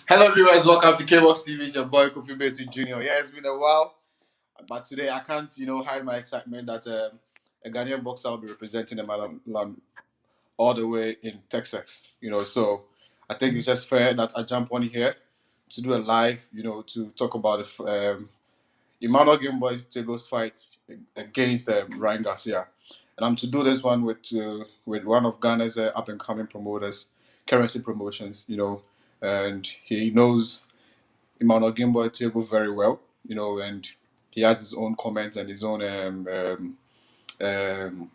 Hello viewers, welcome to KBOXtv. It's your boy Kofi Basu Jr. Yeah, it's been a while, but today I can't, hide my excitement that a Ghanaian boxer will be representing the motherland all the way in Texas. So I think it's just fair that I jump on here to do a live, to talk about Emmanuel Gameboy Tagoe's fight against Ryan Garcia, and I'm to do this one with one of Ghana's up and coming promoters, Kurrency Promotions. And he knows Emmanuel Gameboy Tagoe very well. And he has his own comments and his own um,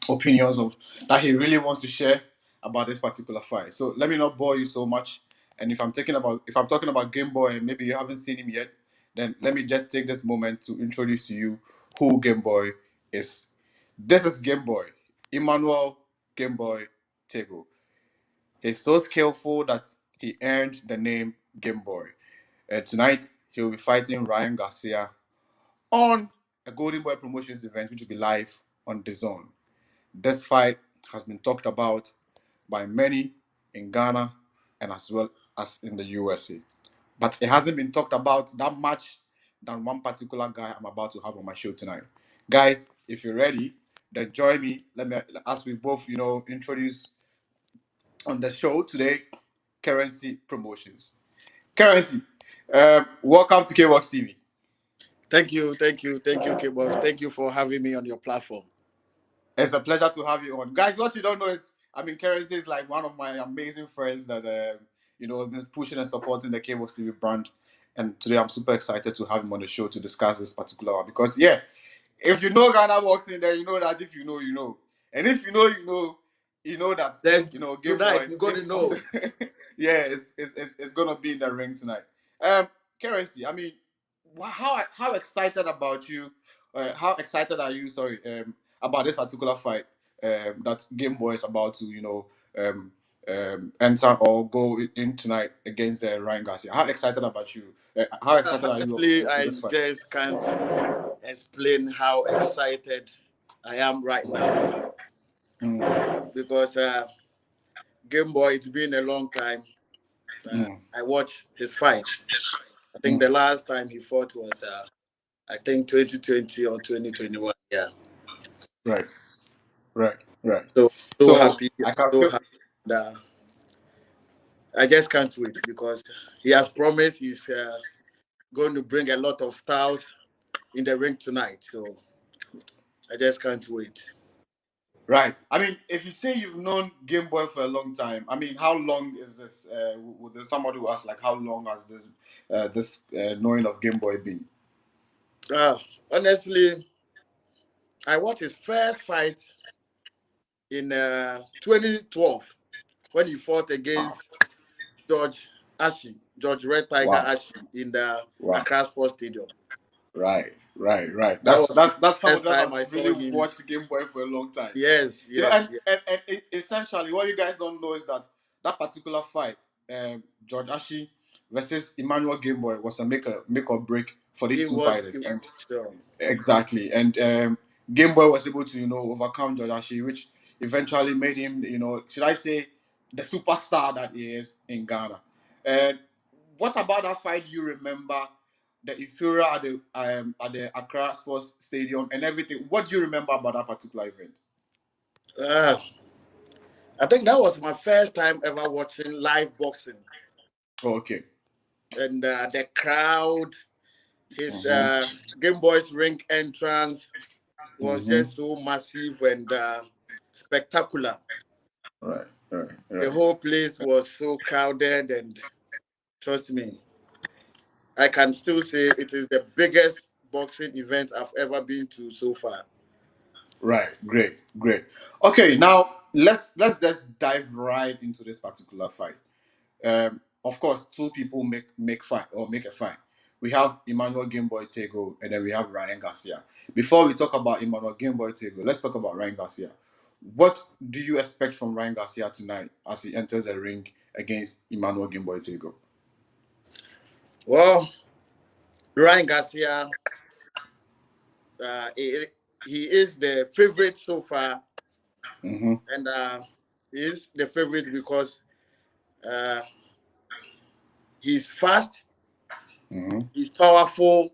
opinions of that he really wants to share about this particular fight. So let me not bore you so much. And if I'm talking about Gameboy and maybe you haven't seen him yet, then let me just take this moment to introduce to you who Gameboy is. This is Gameboy, Emmanuel Gameboy Tagoe. He's so skillful that he earned the name Gameboy. And tonight he'll be fighting Ryan Garcia on a Golden Boy Promotions event, which will be live on the Zone. This fight has been talked about by many in Ghana and as well as in the USA. But it hasn't been talked about that much than one particular guy I'm about to have on my show tonight. Guys, if you're ready, then join me. As we both, introduce on the show today, Kurrency Promotions. Kurrency, welcome to KBOX TV. Thank you, KBOX. Thank you for having me on your platform. It's a pleasure to have you on. Guys, what you don't know is, Kurrency is like one of my amazing friends that, been pushing and supporting the KBOX TV brand. And today I'm super excited to have him on the show to discuss this particular one. Because, if you know Ghana boxing, then you know that if you know, you know. And if you know, you know that, then, tonight, you're going to know. Yeah, it's going to be in the ring tonight. Kurrency, how excited about you? How excited are you? Sorry, about this particular fight that Gameboy is about to, enter or go in tonight against Ryan Garcia. How excited about you? How excited are you? Honestly, I just can't explain how excited I am right now. Because Gameboy, it's been a long time. I watched his fight. I think the last time he fought was, I think 2020 or 2021. Yeah. Right. So happy. I just can't wait because he has promised he's going to bring a lot of styles in the ring tonight. So I just can't wait. Right. If you say you've known Gameboy for a long time, how long is this? There's somebody who asks, like, how long has this knowing of Gameboy been? Honestly, I watched his first fight in 2012 when he fought against George Red Tiger Ashi in the Accra Sports Stadium. Right. That's something that I've really watched Gameboy for a long time. Yes. And essentially, what you guys don't know is that particular fight, George Ashi versus Emmanuel Gameboy, was a make or break for these two fighters. Exactly. And Gameboy was able to, overcome George Ashi, which eventually made him, should I say, the superstar that he is in Ghana. And what about that fight do you remember? The euphoria at the Accra Sports Stadium and everything. What do you remember about that particular event? I think that was my first time ever watching live boxing. Oh, okay. And the crowd, his Gameboy's ring entrance was just so massive and spectacular. Right. The whole place was so crowded, and trust me, I can still say it is the biggest boxing event I've ever been to so far. Right, great. Okay, now let's just dive right into this particular fight. Of course, two people make a fight. We have Emmanuel Gameboy Tagoe and then we have Ryan Garcia. Before we talk about Emmanuel Gameboy Tagoe, let's talk about Ryan Garcia. What do you expect from Ryan Garcia tonight as he enters the ring against Emmanuel Gameboy Tagoe? Well, Ryan Garcia, he is the favorite so far, and he is the favorite because Uh, he's fast. Mm-hmm. He's powerful.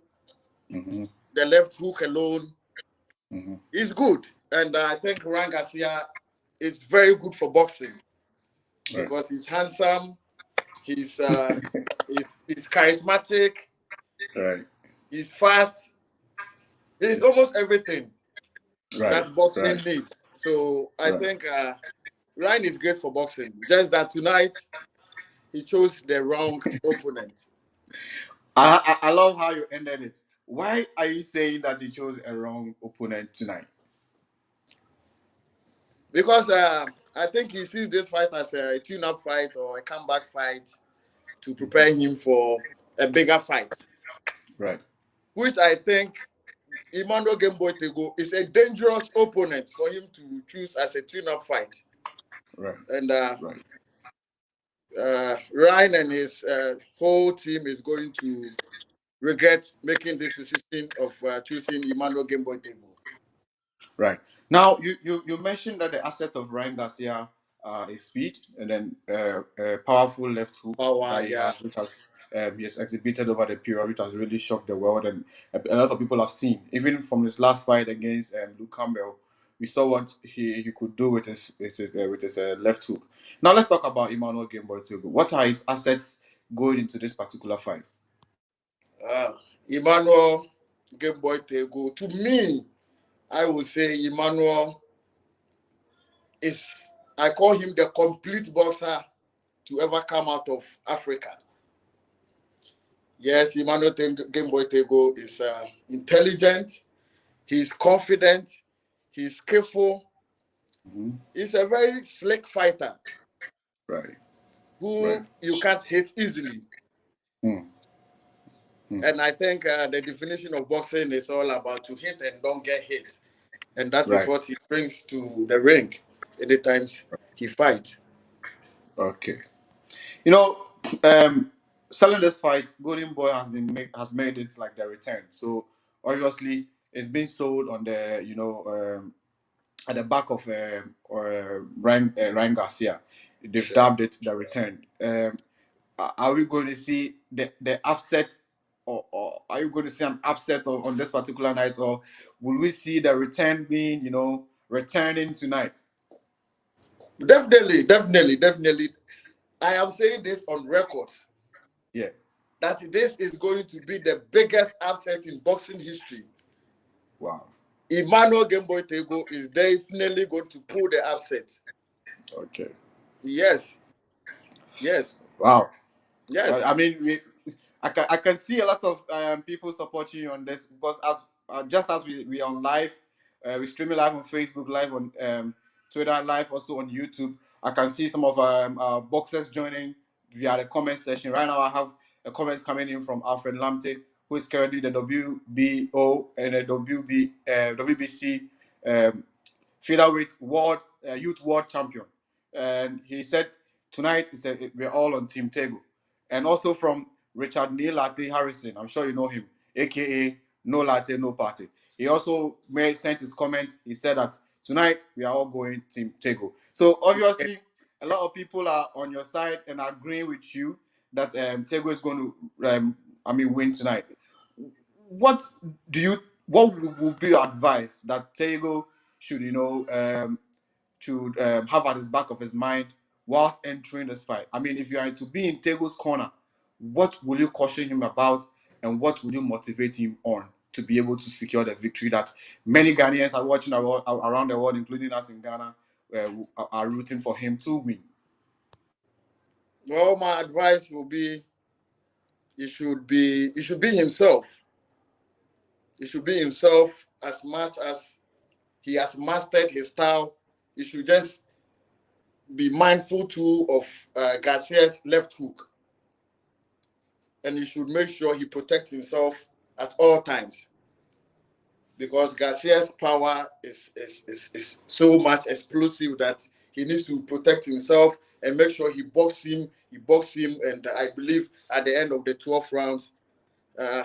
Mm-hmm. The left hook alone Mm-hmm. is good. And I think Ryan Garcia is very good for boxing Right. because he's handsome. He's he's charismatic. Right. He's fast. He's almost everything Right. that boxing Right. needs. So I Right. think Ryan is great for boxing. Just that tonight he chose the wrong opponent. I love how you ended it. Why are you saying that he chose a wrong opponent tonight? Because I think he sees this fight as a tune-up fight or a comeback fight to prepare him for a bigger fight. Right. Which I think Emmanuel Gameboy Tagoe is a dangerous opponent for him to choose as a tune-up fight. Right. And Right. Ryan and his whole team is going to regret making this decision of choosing Emmanuel Gameboy Tagoe. Right. Now, you mentioned that the asset of Ryan Garcia is speed and then powerful left hook Power, that yeah. he has exhibited over the period, which has really shocked the world, and a lot of people have seen. Even from his last fight against Luke Campbell, we saw what he could do with his left hook. Now, let's talk about Emmanuel Gameboy Togo. What are his assets going into this particular fight? Emmanuel Gameboy Tagoe, to me, I would say Emmanuel is, I call him the complete boxer to ever come out of Africa. Yes, Emmanuel Gameboy Tagoe is intelligent, he's confident, he's skillful, Mm-hmm. he's a very slick fighter Right. Right. who you can't hit easily. Mm. Mm. And I think the definition of boxing is all about to hit and don't get hit. And that is Right. what he brings to the ring anytime he fights. Okay. You know, um, selling this fight, Golden Boy has made it like the return. So obviously, it's been sold on the at the back of Ryan Garcia. They've Sure. dubbed it the return. Are we going to see the upset, or are you going to see an upset on this particular night, or will we see the return being returning tonight? Definitely, definitely, definitely. I am saying this on record Yeah. that this is going to be the biggest upset in boxing history. Wow. Emmanuel Gameboy Tagoe is definitely going to pull the upset. Okay. Yes, yes, Wow. yes. I mean, I can see a lot of people supporting you on this because as just as we are on live, we streaming live on Facebook, live on Twitter, live also on YouTube. I can see some of our boxers joining via the comment section. Right now, I have a comments coming in from Alfred Lamte, who is currently the WBO and the WBC um, featherweight world youth world champion, and he said tonight he said we're all on Team Tego, and also from Richard Neil Latte Harrison. I'm sure you know him, aka No Latte No Party. He also sent his comment. He said that tonight we are all going Team Tego. So obviously, a lot of people are on your side and agreeing with you that Tego is going to win tonight. What do you what would be your advice that Tego should have at his back of his mind whilst entering this fight? I mean, if you are to be in Tego's corner, what will you caution him about, and what will you motivate him on to be able to secure the victory that many Ghanaians are watching around the world, including us in Ghana, are rooting for him to win? Well, my advice will be he should be himself. He should be himself as much as he has mastered his style. He should just be mindful too of Garcia's left hook, and he should make sure he protects himself at all times because Garcia's power is so much explosive that he needs to protect himself and make sure he box him, and I believe at the end of the 12 rounds, uh,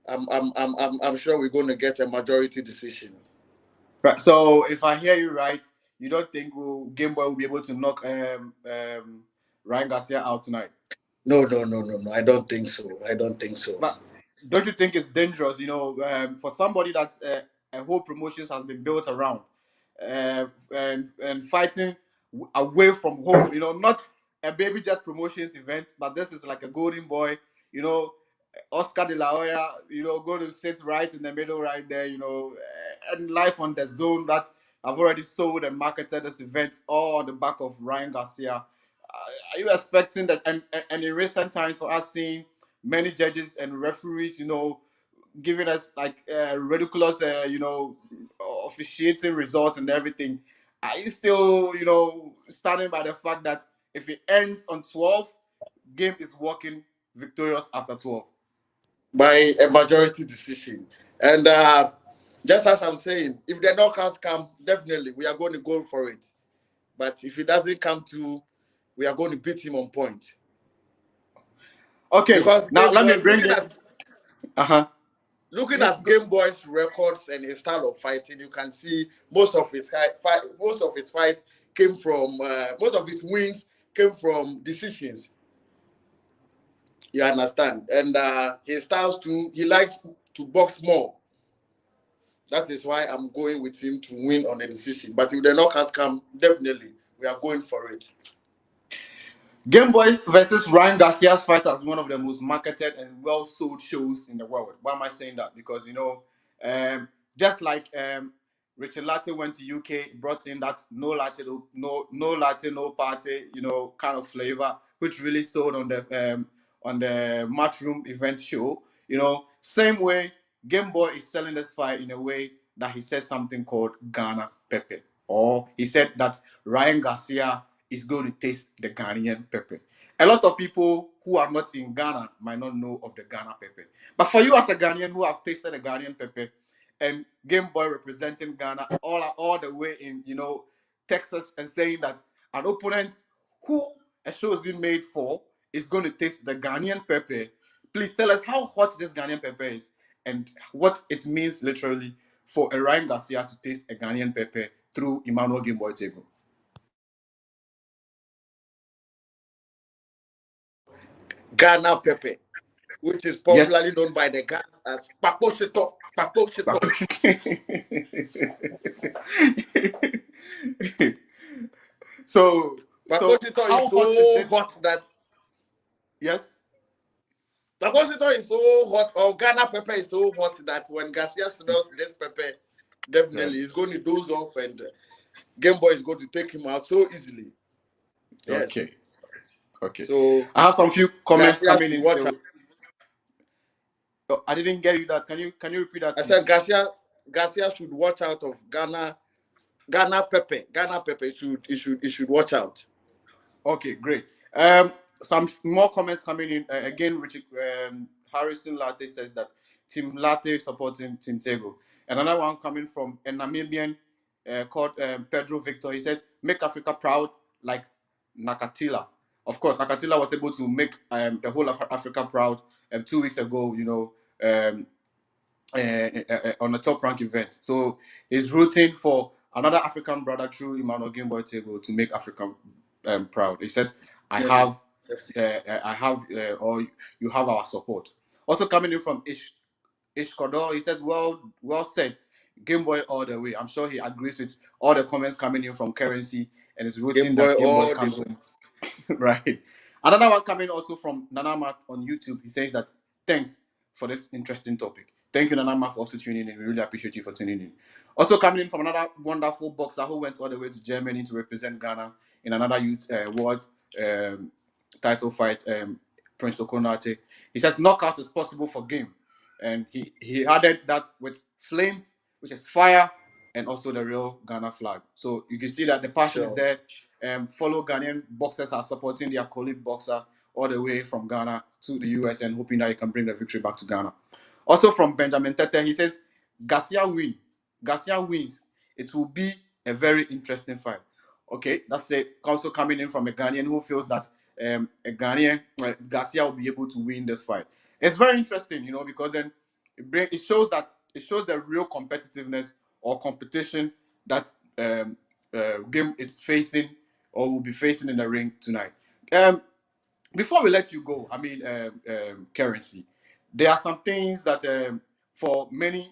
I'm sure we're going to get a majority decision. Right. So if I hear you right, you don't think Game Boy will be able to knock Ryan Garcia out tonight? No. I don't think so. I don't think so. But don't you think it's dangerous, for somebody that a whole promotions has been built around, and fighting away from home, not a baby jet promotions event, but this is like a golden boy, Oscar de la Hoya, going to sit right in the middle right there, and life on the zone that I've already sold and marketed this event all on the back of Ryan Garcia. Are you expecting that? And in recent times, for us seeing many judges and referees, giving us like ridiculous, officiating results and everything. Are you still, standing by the fact that if it ends on 12, game is walking victorious after 12? By a majority decision. And just as I'm saying, if the knockouts come, definitely we are going to go for it. But if it doesn't come to, we are going to beat him on point. Okay, Because now let me Gameboy, bring it. looking at Gameboy's records and his style of fighting, you can see most of his fights came from most of his wins came from decisions. You understand? And his styles too, he likes to box more. That is why I'm going with him to win on a decision. But if the knockouts come, definitely we are going for it. Gameboy versus Ryan Garcia's fight has been one of the most marketed and well sold shows in the world. Why am I saying that? Because just like Richard Latte went to UK, brought in that no latte, no latte, no party, kind of flavor, which really sold on the matchroom event show. Same way Gameboy is selling this fight in a way that he said something called Ghana Pepe, or he said that Ryan Garcia is going to taste the Ghanaian pepper. A lot of people who are not in Ghana might not know of the Ghana pepper. But for you as a Ghanaian who have tasted the Ghanaian pepper, and Gameboy representing Ghana all the way in, Texas, and saying that an opponent who a show has been made for is going to taste the Ghanaian pepper. Please tell us how hot this Ghanaian pepper is and what it means literally for a Ryan Garcia to taste a Ghanaian pepper through Emmanuel Gameboy Tagoe. Ghana pepper, which is popularly known by the Ghana as Paposhito. So Paposhito how is hot is so this? hot that Yes. Paposhito is so hot, or Ghana pepper is so hot that when Garcia smells this pepper, definitely he's going to doze off, and Gameboy is going to take him out so easily. Yes. Okay. So I have some few comments Garcia coming in still. Oh, I didn't get you that. Can you repeat that, I please? said Garcia should watch out of Ghana pepper. Ghana pepper should watch out. Okay, great. Some more comments coming in. Again, Richard Harrison Latte says that Team Latte supporting Team Tagoe. And another one coming from a Namibian called Pedro Victor. He says, "Make Africa proud like Nakatila." Of course, Nakatila was able to make the whole of Africa proud 2 weeks ago. On a top rank event. So he's rooting for another African brother through Emmanuel Gameboy Tagoe to make Africa proud. He says, I have, or you have our support. Also coming in from Ish Kodor, he says, well said. Gameboy all the way. I'm sure he agrees with all the comments coming in from Kurrency and is rooting that Gameboy comes home. Right. Another one coming also from Nanama on YouTube. He says that thanks for this interesting topic. Thank you, Nanama, for also tuning in. We really appreciate you for tuning in. Also coming in from another wonderful boxer who went all the way to Germany to represent Ghana in another youth world title fight, Prince Okonate. He says knockout is possible for game. And he added that with flames, which is fire, and also the real Ghana flag. So you can see that the passion is there. Fellow Ghanaian boxers are supporting their colleague boxer all the way from Ghana to the US and hoping that he can bring the victory back to Ghana. Also from Benjamin Tete, he says, Garcia wins. Garcia wins. It will be a very interesting fight. Okay, that's it. Also coming in from a Ghanaian who feels that a Ghanaian, Garcia will be able to win this fight. It's very interesting, because then it shows the real competitiveness or competition that game is facing or will be facing in the ring tonight. Before we let you go, I mean, Currency, there are some things that for many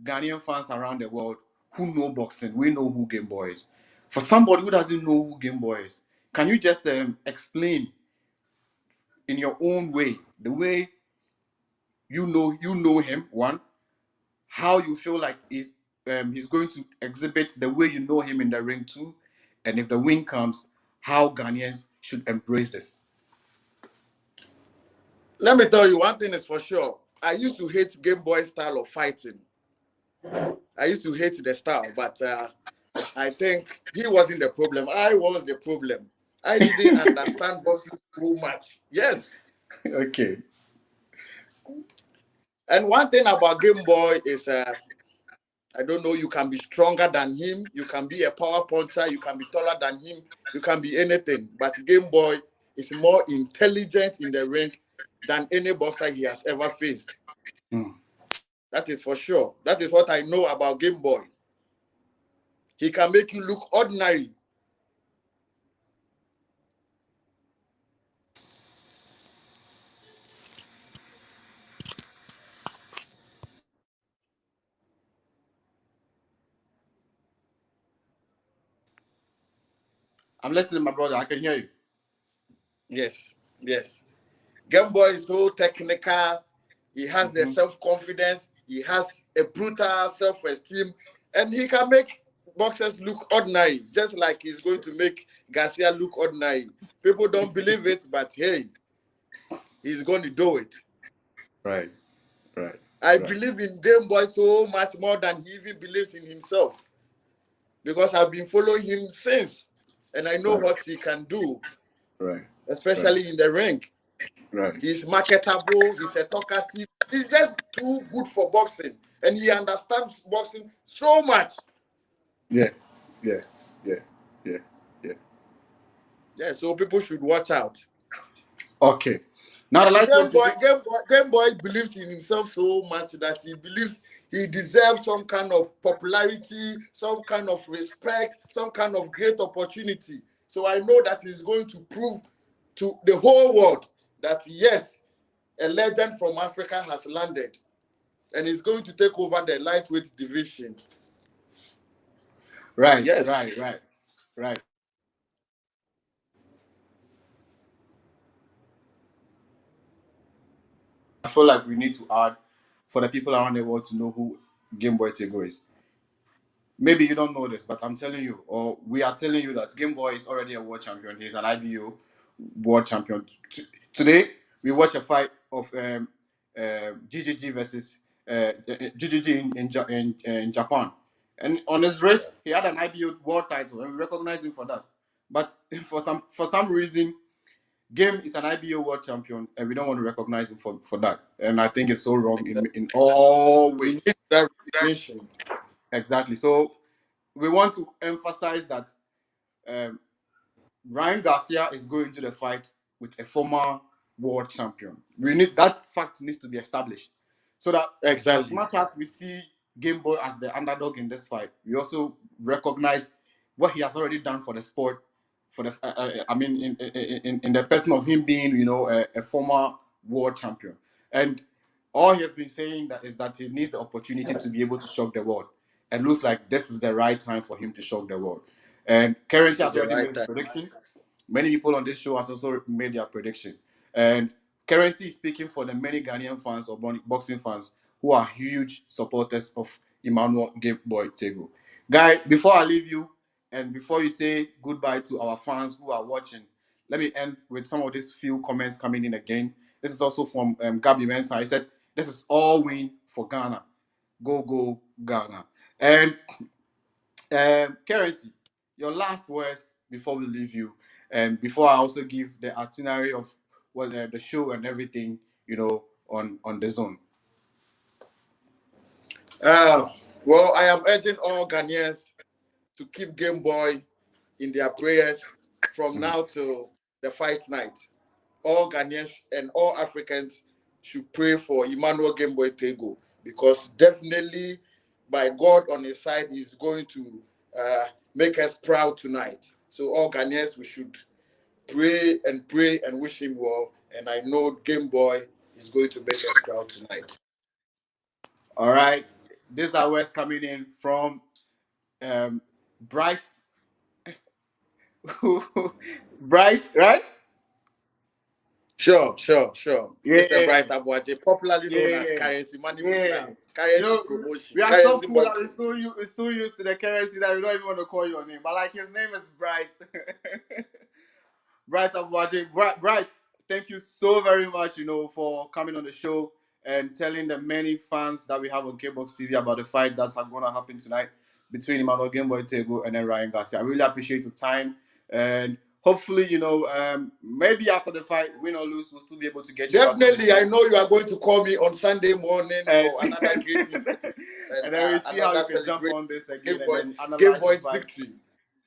Ghanaian fans around the world who know boxing, we know who Gameboy is. For somebody who doesn't know who Gameboy is, can you just explain in your own way, the way you know him, one, how you feel like he's going to exhibit the way you know him in the ring too, and if the win comes, how Ghanaians should embrace this. Let me tell you one thing is for sure. I used to hate Gameboy's style of fighting. I used to hate the style, but I think he wasn't the problem. I was the problem. I didn't understand boxing so much. Yes. Okay. And one thing about Gameboy is, I don't know, you can be stronger than him. You can be a power puncher. You can be taller than him. You can be anything. But Gameboy is more intelligent in the ring than any boxer he has ever faced. Mm. That is for sure. That is what I know about Gameboy. He can make you look ordinary. I'm listening, my brother. I can hear you. Yes, yes. Gameboy is so technical. He has the Mm-hmm. self-confidence. He has a brutal self-esteem. And he can make boxers look ordinary, just like he's going to make Garcia look ordinary. People don't believe it, but hey, he's going to do it. Right, right, I right, believe in Gameboy so much more than he even believes in himself, because I've been following him since, and I know right, what he can do, right, right, especially in the ring. right. He's marketable. He's a talkative. He's just too good for boxing, and he understands boxing so much. Yeah, yeah, yeah, yeah, yeah. Yeah, so people should watch out. Okay. Now the And lightweight division. Gameboy believes in himself so much that he believes he deserves some kind of popularity, some kind of respect, some kind of great opportunity. So I know that he's going to prove to the whole world that yes, a legend from Africa has landed, and he's going to take over the lightweight division. Right, Yes. right, right, right. I feel like we need to add for the people around the world to know who Gameboy Tagoe is. Maybe you don't know this, but I'm telling you, or we are telling you that Gameboy is already a world champion. He's an IBO world champion. Today, we watch a fight of GGG versus GGG in Japan. And on his wrist, he had an IBO world title, and we recognize him for that. But for some reason, Game is an IBO world champion, and we don't want to recognize him for that. And I think it's so wrong in all He ways. needs that recognition. Exactly. So we want to emphasize that um, Ryan Garcia is going to the fight with a former world champion. We need that fact needs to be established, so that as Exactly. much as we see Game Boy as the underdog in this fight, we also recognize what he has already done for the sport. For the, I mean, in the person of him being, a former world champion, and all he has been saying that is that he needs the opportunity to be able to shock the world, and looks like this is the right time for him to shock the world. And This Currency is has the already made right his time. prediction. Many people on this show has also made their prediction. And Currency is speaking for the many Ghanaian fans or boxing fans who are huge supporters of Emmanuel Gameboy Tagoe. Guy, before I leave you and before you say goodbye to our fans who are watching, let me end with some of these few comments coming in again. This is also from Gabi Mensah. He says, "This is all win for Ghana. Go, go, Ghana." And Currency, your last words before we leave you, and before I also give the itinerary of the show and everything, on the zone. Uh, well, I am urging all Ghanaians to keep Gameboy in their prayers from Mm. now till the fight night. All Ghanaians and all Africans should pray for Emmanuel Gameboy Tagoe, because definitely, by God on his side, he's going to make us proud tonight. So all Ghanaians, we should pray and wish him well. And I know Gameboy is going to make us proud tonight. All right. These are words coming in from Bright. Bright, right? Sure. Yeah, Mr. Bright Aboagye, popularly known as yeah, Currency Money yeah. Currency Promotion, We are so Currency cool that Boxing. we're so used to the currency that we don't even want to call your name. But like his name is Bright. Bright Aboagye. Bright, thank you so very much, for coming on the show and telling the many fans that we have on KBOXtv about the fight that's going to happen tonight between Emmanuel Tagoe and then Ryan Garcia. I really appreciate your time. And hopefully, maybe after the fight, win or lose, we'll still be able to get you Definitely, back I know you are going to call me on Sunday morning for another greeting. And then we see how we can jump on this again and then analyze the fight. Victory.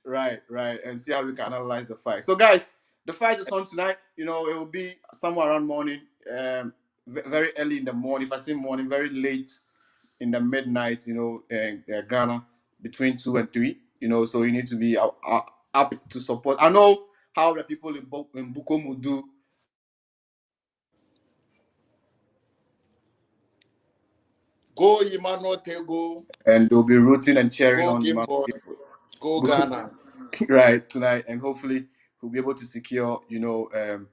Right. And see how we can analyze the fight. So, guys, the fight is on tonight. It will be somewhere around morning, very early in the morning. If I say morning, very late in the midnight. In Ghana, between 2 and 3. So you need to be up to support. I know how the people in Bukomu do. Go Emmanuel Tagoe. And they'll be rooting and cheering Go on Gameboy. Go Ghana. right tonight, and hopefully we'll be able to secure the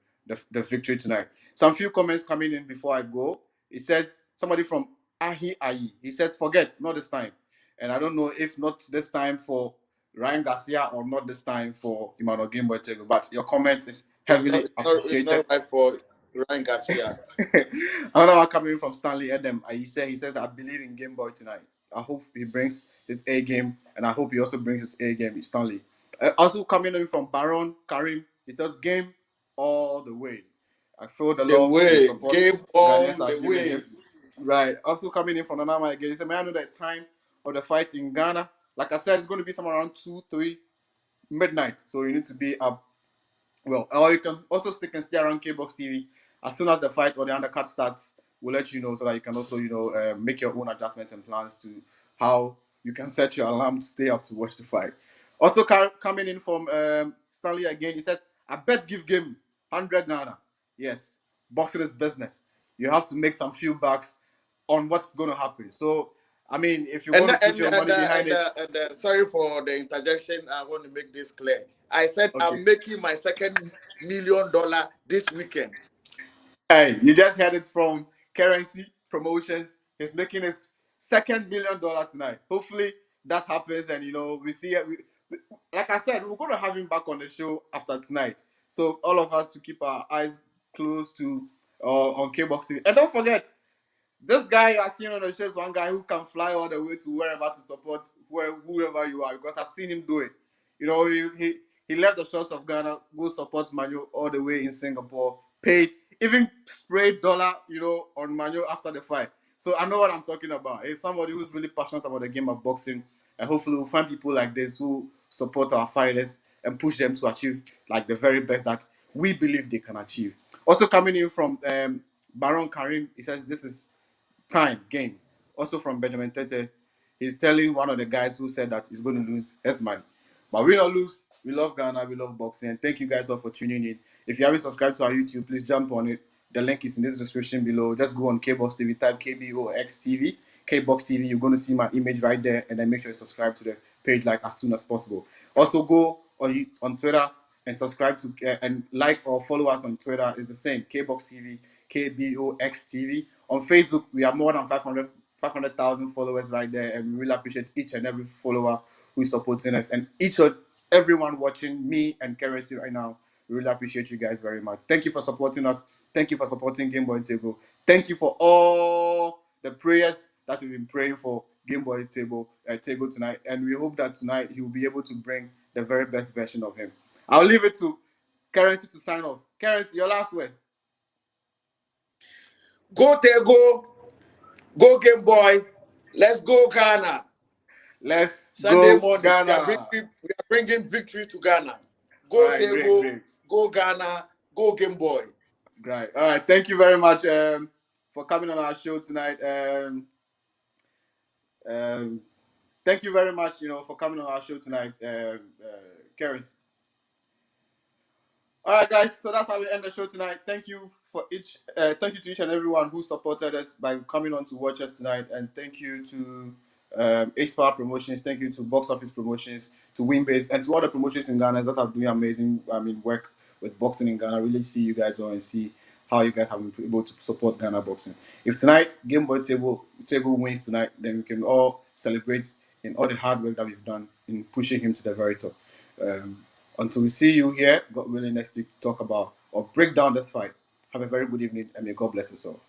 victory tonight. Some few comments coming in before I go. It says somebody from Ahi Ayi. He says forget, not this time. And I don't know if not this time for Ryan Garcia or not this time for Emmanuel Gameboy Tagoe, but your comment is heavily It's not appreciated. right for Ryan Garcia. Another one coming from Stanley Edem. He says I believe in Gameboy tonight. I hope he brings his A game, and I hope he also brings his A game. Stanley. Also coming in from Baron Karim. He says game all the way. I feel the love and support Game all Ghanaians are the giving way. him. Right. Also coming in from Nanama again. He said, "Man, I know that time of the fight in Ghana. Like I said, it's going to be somewhere around 2-3 midnight. So you need to be up. Well, or you can also stay around KBOXtv. As soon as the fight or the undercut starts, we'll let you know so that you can also, make your own adjustments and plans to how you can set your alarm to stay up to watch the fight. Also coming in from Stanley again, he says, I bet give game 100 Ghana. Yes, boxing is business. You have to make some few bucks on what's going to happen. So, I mean, if you want to put your money behind it. Sorry for the interjection. I want to make this clear. I said Okay. I'm making my second $1 million this weekend. Hey, you just heard it from Kurrency Promotions. He's making his second $1 million tonight. Hopefully that happens, and we see it. Like I said, we're going to have him back on the show after tonight. So all of us to keep our eyes closed to on KBOXtv. And don't forget, this guy you are seeing on the show is one guy who can fly all the way to wherever to support whoever you are, because I've seen him do it. He left the shores of Ghana, go support Manu all the way in Singapore, paid, even sprayed dollar, on Manu after the fight. So I know what I'm talking about. He's somebody who's really passionate about the game of boxing, and hopefully we'll find people like this who support our fighters and push them to achieve like the very best that we believe they can achieve. Also coming in from Baron Karim, he says this is time game. Also from Benjamin Tete, he's telling one of the guys who said that he's going to lose his money. But we don't lose. We love Ghana. We love boxing. And thank you guys all for tuning in. If you haven't subscribed to our YouTube, please jump on it. The link is in this description below. Just go on KBOXtv, type KBOXtv, KBOXtv. You're going to see my image right there. And then make sure you subscribe to the page like as soon as possible. Also go on Twitter and subscribe to and like or follow us on Twitter. It's the same, KBOXtv, KBOXtv. On Facebook, we have more than 500,000 followers right there, and we really appreciate each and every follower who is supporting us, and everyone watching me and Kurrency right now. We really appreciate you guys very much. Thank you for supporting us. Thank you for supporting Gameboy Tagoe. Thank you for all the prayers that we've been praying for Gameboy Tagoe tonight, and we hope that tonight he will be able to bring the very best version of him. I'll leave it to Kurrency to sign off. Kurrency, your last words. Go Tagoe. Go Gameboy. Let's go Ghana. Let's Sunday go morning, Ghana. we are bringing victory to Ghana. Go All right, Tagoe. great. Go Ghana. Go Gameboy. Great. All right. Thank you very much for coming on our show tonight. Thank you very much, for coming on our show tonight, Kurrency. All right, guys. So that's how we end the show tonight. Thank you to each and everyone who supported us by coming on to watch us tonight, and thank you to Ace Power Promotions. Thank you to Box Office Promotions, to Winbase, and to other promotions in Ghana that are doing amazing. Work with boxing in Ghana. Really see you guys on and see how you guys have been able to support Ghana boxing. If tonight Gameboy table wins tonight, then we can all celebrate in all the hard work that we've done in pushing him to the very top. Um, until we see you here, God willing, next week to talk about or break down this fight. Have a very good evening and may God bless us all.